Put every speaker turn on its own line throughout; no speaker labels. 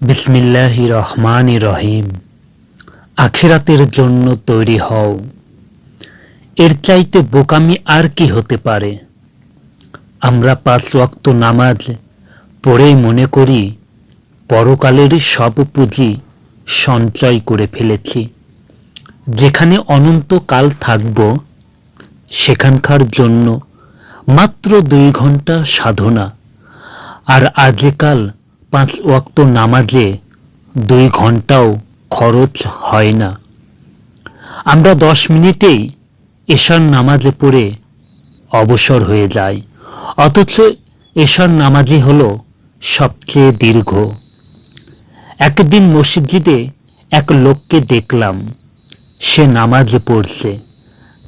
বিসমিল্লাহির রহমানির রহিম। আখিরাতের জন্য তৈরি হও, এর চাইতে বোকামি আর কি হতে পারে। আমরা 5 ওয়াক্ত নামাজ পড়েই মনে করি পরকালের সব পুঁজি সঞ্চয় করে ফেলেছি। যেখানে অনন্তকাল থাকব সেখানকার জন্য মাত্র 2 ঘন্টা সাধনা, আর আজকাল 5 ওয়াক্ত নামাজে 2 ঘন্টাও খরচ হয় না। আমরা 10 মিনিটেই এশার নামাজে পড়ে অবসর হয়ে যাই, অথচ এশার নামাজই হলো সবচেয়ে দীর্ঘ। একদিন মসজিদে এক লোককে দেখলাম, সে নামাজ পড়ছে।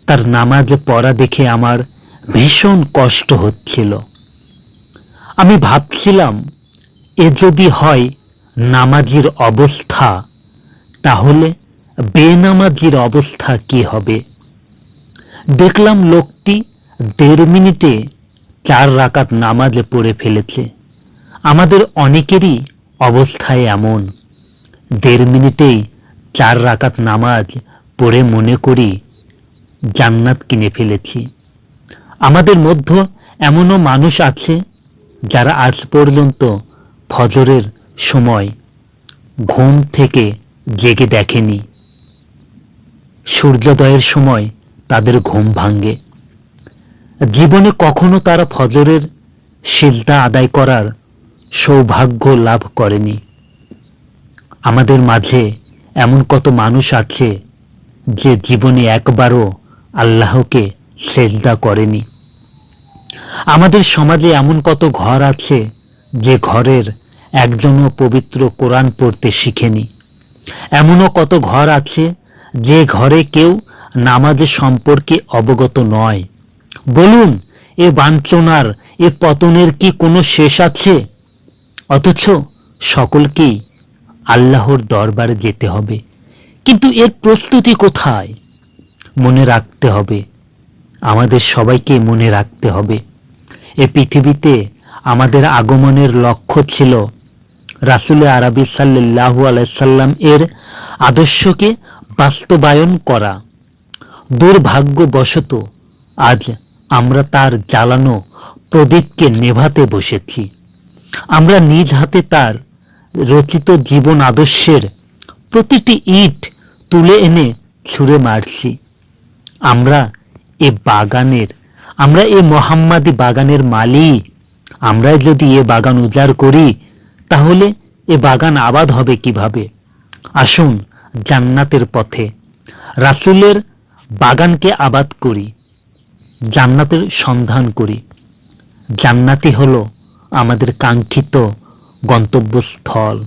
তার নামাজ পড়া দেখে আমার ভীষণ কষ্ট হচ্ছিল। আমি ভাবছিলাম, এ যদি হয় নামাজির অবস্থা, তাহলে বেনামাজির অবস্থা কি হবে। দেখলাম লোকটি 1.5 মিনিটে 4 রাকাত নামাজ পড়ে ফেলেছে। আমাদের অনেকেরই অবস্থায় এমন, 1.5 মিনিটেই 4 রাকাত নামাজ পড়ে মনে করি জান্নাত কিনে ফেলেছি। আমাদের মধ্যে এমনও মানুষ আছে যারা আজ পর্যন্ত ফজরের সময় ঘুম থেকে জেগে দেখেনি। সূর্যোদয়ের সময় তাদের ঘুম ভাঙে। জীবনে কখনো তারা ফজরের সিজদা আদায় করার সৌভাগ্য লাভ করেনি। আমাদের মাঝে এমন কত মানুষ আছে যে জীবনে একবারও আল্লাহকে সিজদা করেনি। আমাদের সমাজে এমন কত ঘর আছে যে ঘরের একজনও পবিত্র কোরআন পড়তে শিখেনি। এমনও কত ঘর আছে যে ঘরে কেউ নামাজ সম্পর্কে অবগত নয়। বলুন, এ বাঞ্ছনার, এ পতনের কি কোনো শেষ আছে? অথচ সকলকেই আল্লাহর দরবারে যেতে হবে, কিন্তু এর প্রস্তুতি কোথায়? মনে রাখতে হবে, আমাদের সবাইকে মনে রাখতে হবে, এ পৃথিবীতে আমাদের আগমনের লক্ষ্য ছিল রাসূল আরবি সাল্লাল্লাহু আলাইহি সাল্লাম এর আদর্শকে বাস্তবায়ন করা। দুর্ভাগ্যবশত আজ আমরা তার জ্বালানো প্রদীপকে নেভাতে বসেছি। আমরা নিজ হাতে তার রচিত জীবন আদর্শের প্রতিটি ইট তুলে এনে ছুঁড়ে মারছি। আমরা এ মোহাম্মদী বাগানের মালিক। আমরা যদি এ বাগান উজাড় করি, তাহলে এ বাগান আবাদ হবে কিভাবে? আসুন জান্নাতের পথে রাসূলের বাগানকে আবাদ করি, জান্নাতের সন্ধান করি। জান্নাতই হলো আমাদের কাঙ্ক্ষিত গন্তব্যস্থল।